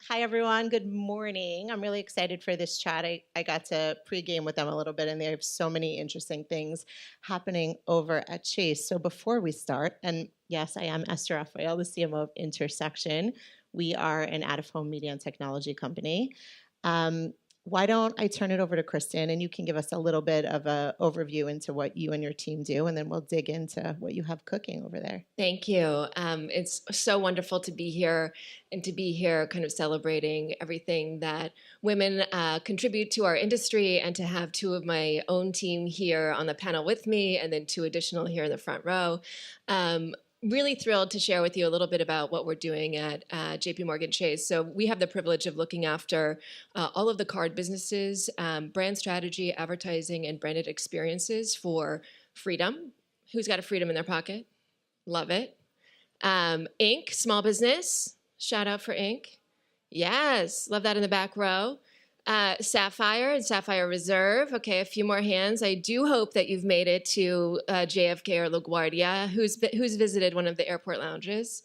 Hi, everyone. Good morning. I'm really excited for this chat. I got to pregame with them a little bit, and they have so many interesting things happening over at Chase. So before we start, and yes, I am Esther Raphael, the CMO of Intersection. We are an out-of-home media and technology company. Um, why don't I turn it over to Kristin, and you can give us a little bit of an overview into what you and your team do, and then we'll dig into what you have cooking over there. Thank you. It's so wonderful to be here and to be here kind of celebrating everything that women contribute to our industry, and to have two of my own team here on the panel with me and then two additional here in the front row. Really thrilled to share with you a little bit about what we're doing at JPMorgan Chase. So we have the privilege of looking after all of the card businesses, brand strategy, advertising, and branded experiences for freedom. Who's got a freedom in their pocket? Love it. Inc., small business. Shout out for Inc. Yes, love that in the back row. Sapphire and Sapphire Reserve. Okay, a few more hands. I do hope that you've made it to JFK or LaGuardia. Who's visited one of the airport lounges?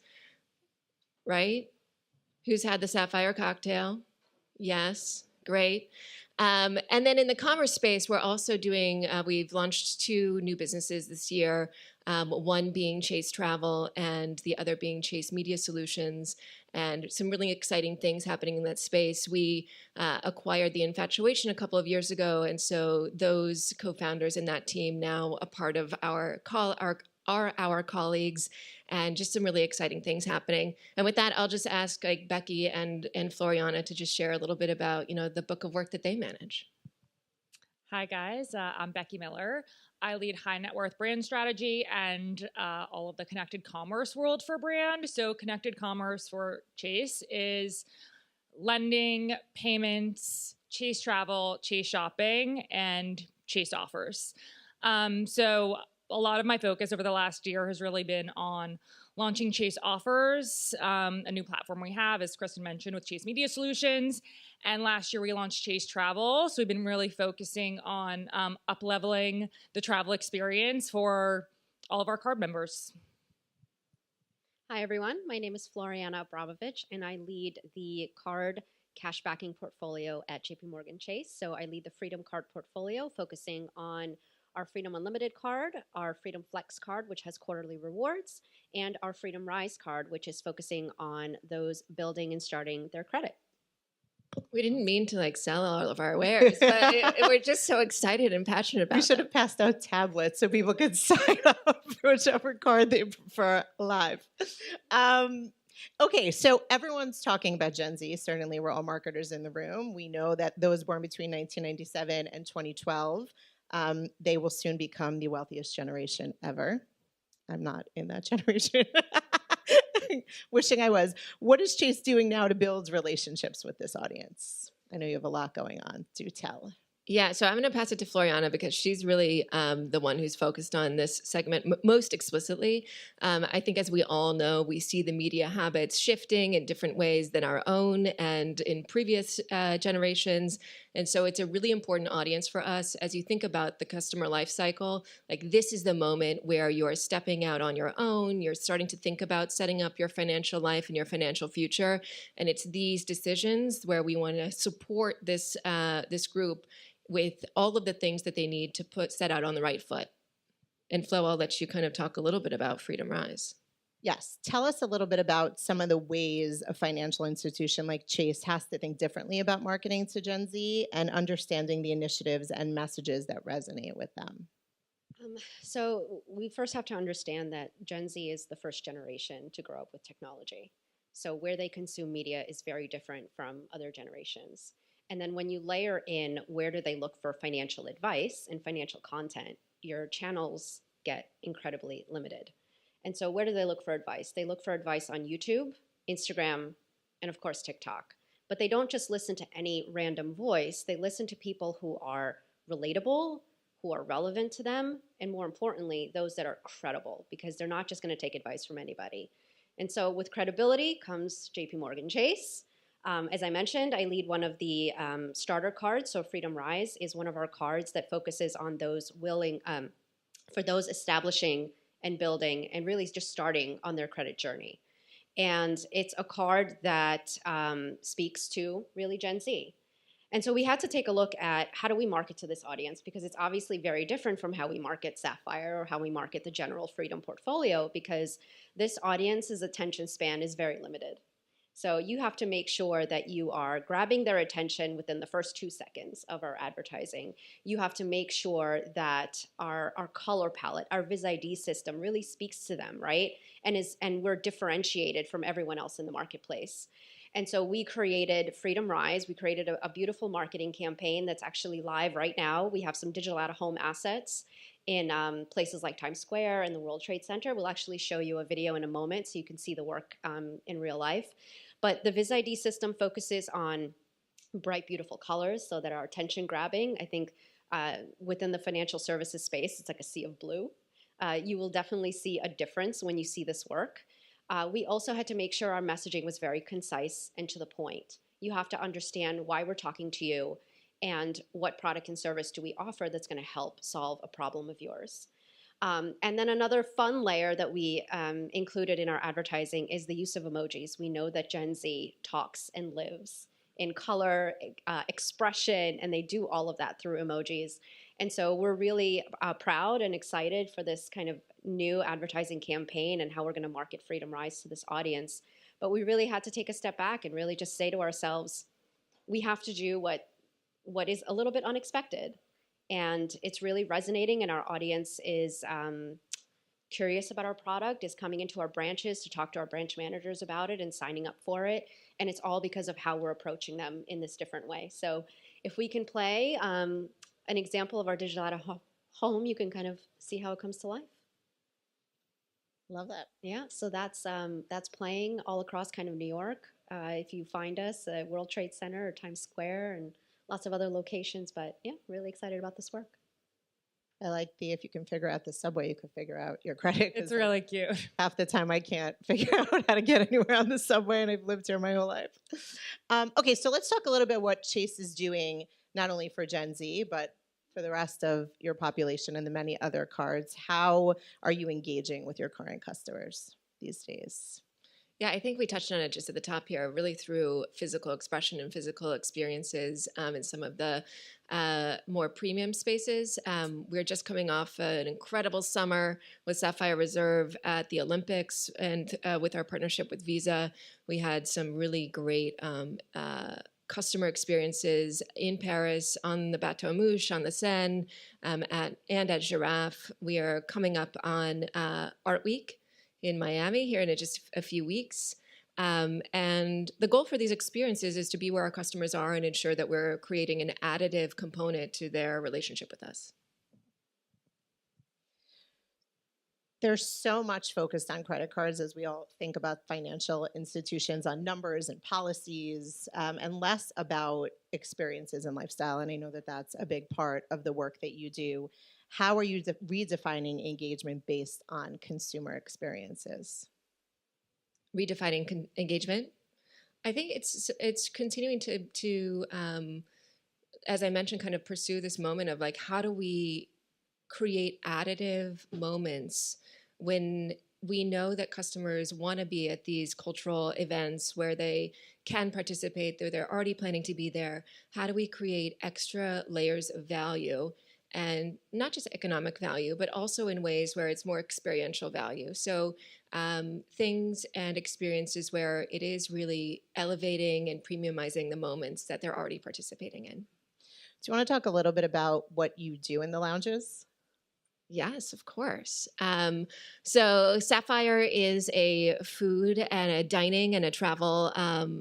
Right? Who's had the Sapphire cocktail? Yes, great. And then in the commerce space, we're also doing, we've launched two new businesses this year, one being Chase Travel and the other being Chase Media Solutions, and some really exciting things happening in that space. We acquired The Infatuation a couple of years ago, and so those co-founders in that team now a part of our colleagues, and just some really exciting things happening. And with that, I'll just ask Becky and Floriana to just share a little bit about the book of work that they manage. Hi guys, I'm Becky Miller. I lead high net worth brand strategy and all of the connected commerce world for brand. So connected commerce for Chase is lending, payments, Chase Travel, Chase Shopping, and Chase Offers. So a lot of my focus over the last year has really been on launching Chase Offers, a new platform we have, as Kristin mentioned, with Chase Media Solutions. And last year we launched Chase Travel. So we've been really focusing on up-leveling the travel experience for all of our card members. Hi, everyone. My name is Floriana Abramovich, and I lead the card cash backing portfolio at JPMorgan Chase. So I lead the Freedom Card portfolio, focusing on our Freedom Unlimited card, our Freedom Flex card, which has quarterly rewards, and our Freedom Rise card, which is focusing on those building and starting their credit. We didn't mean to sell all of our wares, but we're just so excited and passionate about it. We should have passed out tablets so people could sign up for whichever card they prefer live. Okay, so everyone's talking about Gen Z. Certainly, we're all marketers in the room. We know that those born between 1997 and 2012, they will soon become the wealthiest generation ever. I'm not in that generation. Wishing I was. What is Chase doing now to build relationships with this audience? I know you have a lot going on. Do tell. Yeah, so I'm going to pass it to Floriana because she's really the one who's focused on this segment most explicitly. I think, as we all know, we see the media habits shifting in different ways than our own and in previous generations. And so it's a really important audience for us as you think about the customer life cycle. This is the moment where you're stepping out on your own. You're starting to think about setting up your financial life and your financial future. And it's these decisions where we want to support this group with all of the things that they need to set out on the right foot. And Flo, I'll let you kind of talk a little bit about Freedom Rise. Yes. Tell us a little bit about some of the ways a financial institution like Chase has to think differently about marketing to Gen Z and understanding the initiatives and messages that resonate with them. So we first have to understand that Gen Z is the first generation to grow up with technology. So where they consume media is very different from other generations. And then when you layer in where do they look for financial advice and financial content, your channels get incredibly limited. And so where do they look for advice? They look for advice on YouTube, Instagram, and of course TikTok. But they don't just listen to any random voice. They listen to people who are relatable, who are relevant to them, and more importantly, those that are credible, because they're not just going to take advice from anybody. And so with credibility comes JPMorgan Chase. As I mentioned, I lead one of the starter cards. So Freedom Rise is one of our cards that focuses on those for those establishing and building and really just starting on their credit journey. And it's a card that speaks to really Gen Z. And so we had to take a look at how do we market to this audience, because it's obviously very different from how we market Sapphire or how we market the general Freedom portfolio, because this audience's attention span is very limited. So you have to make sure that you are grabbing their attention within the first 2 seconds of our advertising. You have to make sure that our color palette, our Vis ID system really speaks to them, right? And we're differentiated from everyone else in the marketplace. And so we created Freedom Rise. We created a beautiful marketing campaign that's actually live right now. We have some digital out-of-home assets in places like Times Square and the World Trade Center. We'll actually show you a video in a moment so you can see the work in real life. But the Vis ID system focuses on bright, beautiful colors so that are attention grabbing. I think within the financial services space, it's like a sea of blue. You will definitely see a difference when you see this work. We also had to make sure our messaging was very concise and to the point. You have to understand why we're talking to you and what product and service do we offer that's going to help solve a problem of yours. And then another fun layer that we included in our advertising is the use of emojis. We know that Gen Z talks and lives in color, expression, and they do all of that through emojis. And so we're really proud and excited for this kind of new advertising campaign and how we're going to market Freedom Rise to this audience. But we really had to take a step back and really just say to ourselves, we have to do what is a little bit unexpected. And it's really resonating, and our audience is curious about our product, is coming into our branches to talk to our branch managers about it and signing up for it. And it's all because of how we're approaching them in this different way. So if we can play an example of our digital out-of-home, you can kind of see how it comes to life. Love that. Yeah, so that's playing all across kind of New York. If you find us at World Trade Center or Times Square and lots of other locations, but yeah, really excited about this work. I like if you can figure out the subway, you can figure out your credit. It's really cute. Half the time I can't figure out how to get anywhere on the subway, and I've lived here my whole life. Okay, so let's talk a little bit what Chase is doing, not only for Gen Z, but for the rest of your population and the many other cards. How are you engaging with your current customers these days? Yeah, I think we touched on it just at the top here, really through physical expression and physical experiences in some of the more premium spaces. We're just coming off an incredible summer with Sapphire Reserve at the Olympics, and with our partnership with Visa, we had some really great customer experiences in Paris, on the Bateau Mouche, on the Seine, and at Giraffe. We are coming up on Art Week in Miami here in just a few weeks. And the goal for these experiences is to be where our customers are and ensure that we're creating an additive component to their relationship with us. There's so much focused on credit cards as we all think about financial institutions, on numbers and policies, and less about experiences and lifestyle. And I know that that's a big part of the work that you do. How are you redefining engagement based on consumer experiences? Redefining engagement? I think it's continuing to as I mentioned, kind of pursue this moment of like, how do we create additive moments when we know that customers want to be at these cultural events where they can participate, they're already planning to be there. How do we create extra layers of value, and not just economic value, but also in ways where it's more experiential value? So things and experiences where it is really elevating and premiumizing the moments that they're already participating in. Do you want to talk a little bit about what you do in the lounges? Yes, of course. So Sapphire is a food and a dining and a travel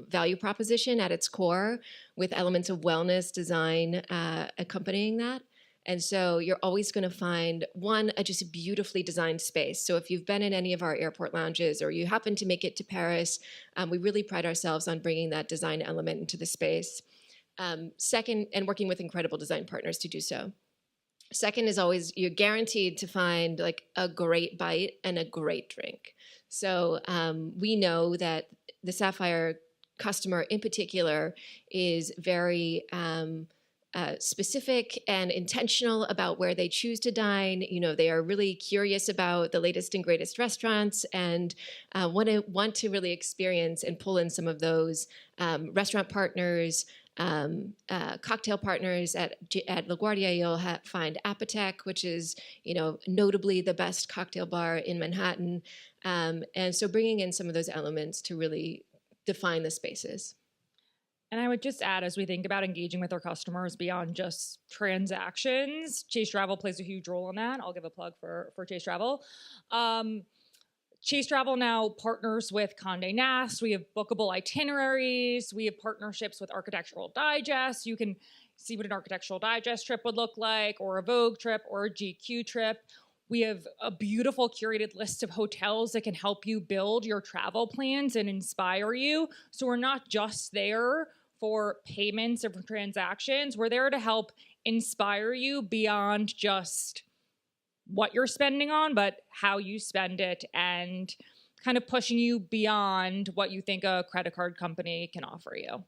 value proposition at its core, with elements of wellness design accompanying that. And so you're always going to find a just beautifully designed space. So if you've been in any of our airport lounges or you happen to make it to Paris, we really pride ourselves on bringing that design element into the space. Second, and working with incredible design partners to do so. Second is always you're guaranteed to find like a great bite and a great drink. So we know that the Sapphire customer in particular is very specific and intentional about where they choose to dine. They are really curious about the latest and greatest restaurants and want to really experience and pull in some of those restaurant partners, cocktail partners. At LaGuardia, you'll find Apotec, which is notably the best cocktail bar in Manhattan, and so bringing in some of those elements to really define the spaces. And I would just add, as we think about engaging with our customers beyond just transactions, Chase Travel plays a huge role in that. I'll give a plug for Chase Travel. Chase Travel now partners with Condé Nast. We have bookable itineraries. We have partnerships with Architectural Digest. You can see what an Architectural Digest trip would look like, or a Vogue trip, or a GQ trip. We have a beautiful curated list of hotels that can help you build your travel plans and inspire you. So we're not just there for payments or for transactions. We're there to help inspire you beyond just what you're spending on, but how you spend it, and kind of pushing you beyond what you think a credit card company can offer you.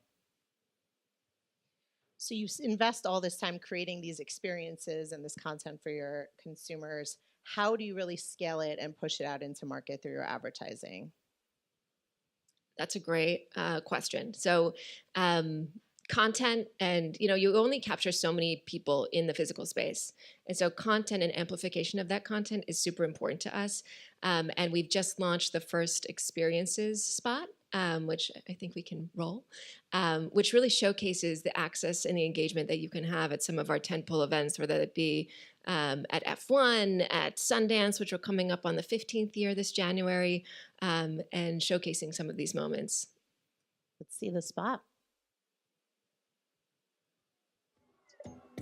So you invest all this time creating these experiences and this content for your consumers. How do you really scale it and push it out into market through your advertising? That's a great question. So content, and you only capture so many people in the physical space, and so content and amplification of that content is super important to us. And we've just launched the first experiences spot, which I think we can roll, which really showcases the access and the engagement that you can have at some of our tentpole events, whether it be at F1, at Sundance, which are coming up on the 15th year this January, and showcasing some of these moments. Let's see the spot.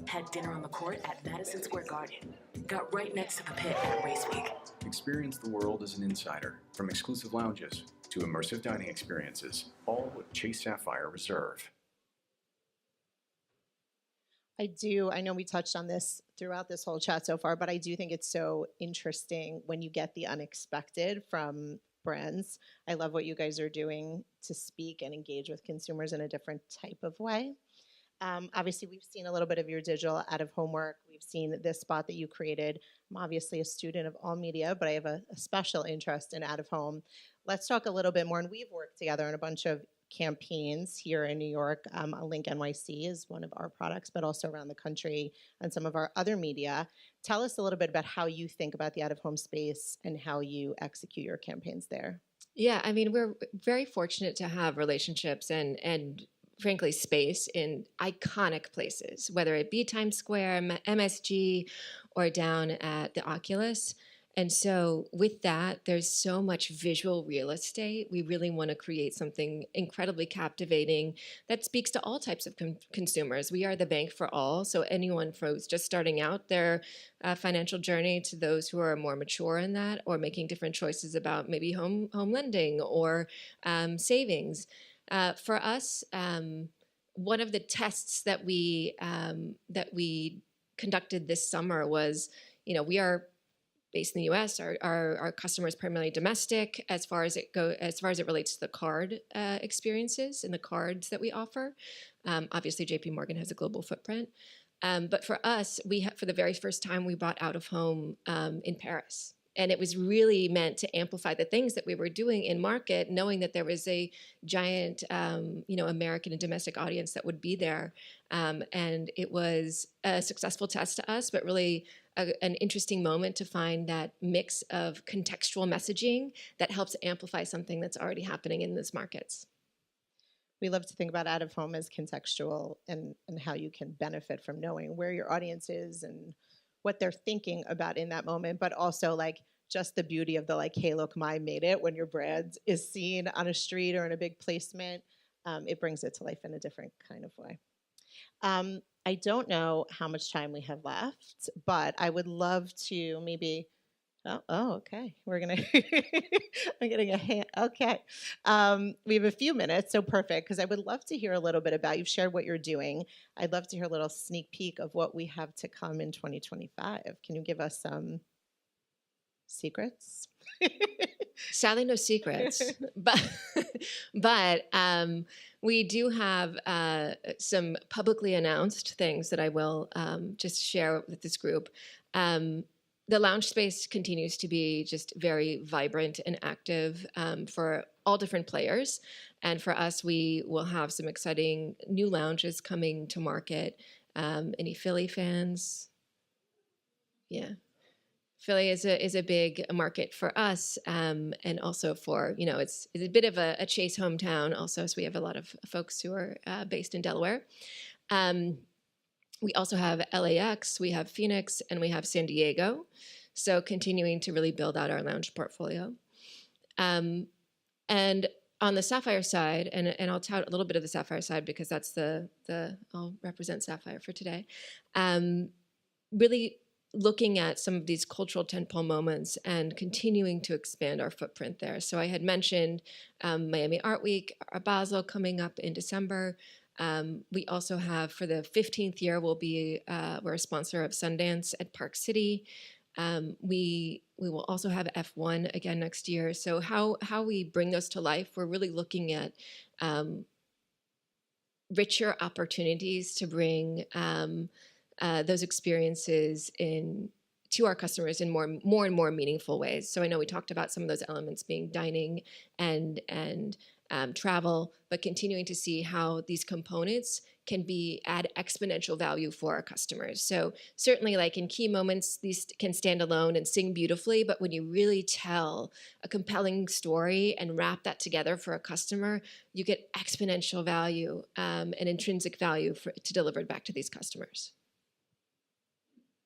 Had dinner on the court at Madison Square Garden. Got right next to the pit at Race Week. Experience the world as an insider, from exclusive lounges to immersive dining experiences, all with Chase Sapphire Reserve. I know we touched on this throughout this whole chat so far, but I do think it's so interesting when you get the unexpected from brands. I love what you guys are doing to speak and engage with consumers in a different type of way. Obviously, we've seen a little bit of your digital out-of-home work. We've seen this spot that you created. I'm obviously a student of all media, but I have a special interest in out-of-home. Let's talk a little bit more. And we've worked together on a bunch of campaigns here in New York. Link NYC is one of our products, but also around the country and some of our other media. Tell us a little bit about how you think about the out-of-home space and how you execute your campaigns there. Yeah, I mean, we're very fortunate to have relationships and frankly, space in iconic places, whether it be Times Square, MSG, or down at the Oculus. And so with that, there's so much visual real estate. We really want to create something incredibly captivating that speaks to all types of consumers. We are the bank for all. So anyone from who's just starting out their financial journey to those who are more mature in that, or making different choices about maybe home lending or savings. For us, one of the tests that we conducted this summer was, we are based in the U.S. Our customers primarily domestic as far as it relates to the card experiences and the cards that we offer. Obviously, JPMorgan has a global footprint, but for us, for the very first time we brought out of home in Paris. And it was really meant to amplify the things that we were doing in market, knowing that there was a giant, American and domestic audience that would be there. And it was a successful test to us, but really an interesting moment to find that mix of contextual messaging that helps amplify something that's already happening in those markets. We love to think about out-of-home as contextual and how you can benefit from knowing where your audience is and what they're thinking about in that moment, but also just the beauty of the hey, look, I made it when your brand is seen on a street or in a big placement. It brings it to life in a different kind of way. I don't know how much time we have left, but I would love to maybe, okay. We're going to, I'm getting a hand. Okay. We have a few minutes, so perfect, because I would love to hear a little bit about, you've shared what you're doing. I'd love to hear a little sneak peek of what we have to come in 2025. Can you give us some secrets? Sadly, no secrets, but We do have some publicly announced things that I will just share with this group. The lounge space continues to be just very vibrant and active for all different players. And for us, we will have some exciting new lounges coming to market. Any Philly fans? Yeah. Philly is a big market for us, and also for, it's a bit of a Chase hometown also, so we have a lot of folks who are based in Delaware. We also have LAX, we have Phoenix, and we have San Diego, so continuing to really build out our lounge portfolio. And on the Sapphire side, and I'll tout a little bit of the Sapphire side because that's I'll represent Sapphire for today, really looking at some of these cultural tentpole moments and continuing to expand our footprint there. So I had mentioned Miami Art Week, Basel coming up in December. We also have, for the 15th year, we're a sponsor of Sundance at Park City. We will also have F1 again next year. So how we bring those to life, we're really looking at richer opportunities to bring those experiences to our customers in more and more meaningful ways. So I know we talked about some of those elements being dining and travel, but continuing to see how these components can add exponential value for our customers. So certainly, like in key moments, these can stand alone and sing beautifully, but when you really tell a compelling story and wrap that together for a customer, you get exponential value and intrinsic value to deliver it back to these customers.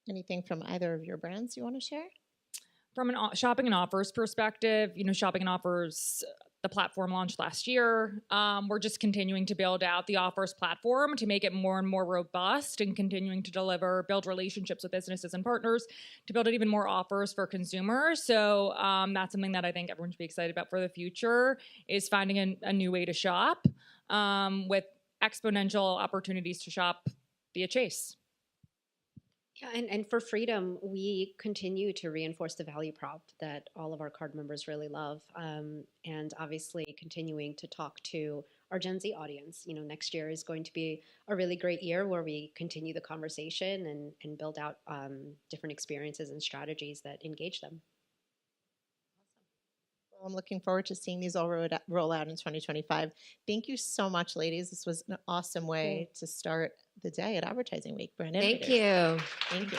Anything from either of your brands you want to share? From an shopping and offers perspective, shopping and offers, the platform launched last year. We're just continuing to build out the offers platform to make it more and more robust and continuing to build relationships with businesses and partners to build even more offers for consumers. So that's something that I think everyone should be excited about for the future, is finding a new way to shop with exponential opportunities to shop via Chase. Yeah, and for Freedom, we continue to reinforce the value prop that all of our card members really love, and obviously continuing to talk to our Gen Z audience. Next year is going to be a really great year where we continue the conversation and build out different experiences and strategies that engage them. Well, I'm looking forward to seeing these all roll out in 2025. Thank you so much, ladies. This was an awesome way to start the day at Advertising Week. Brand Thank Innovators. you. Thank you.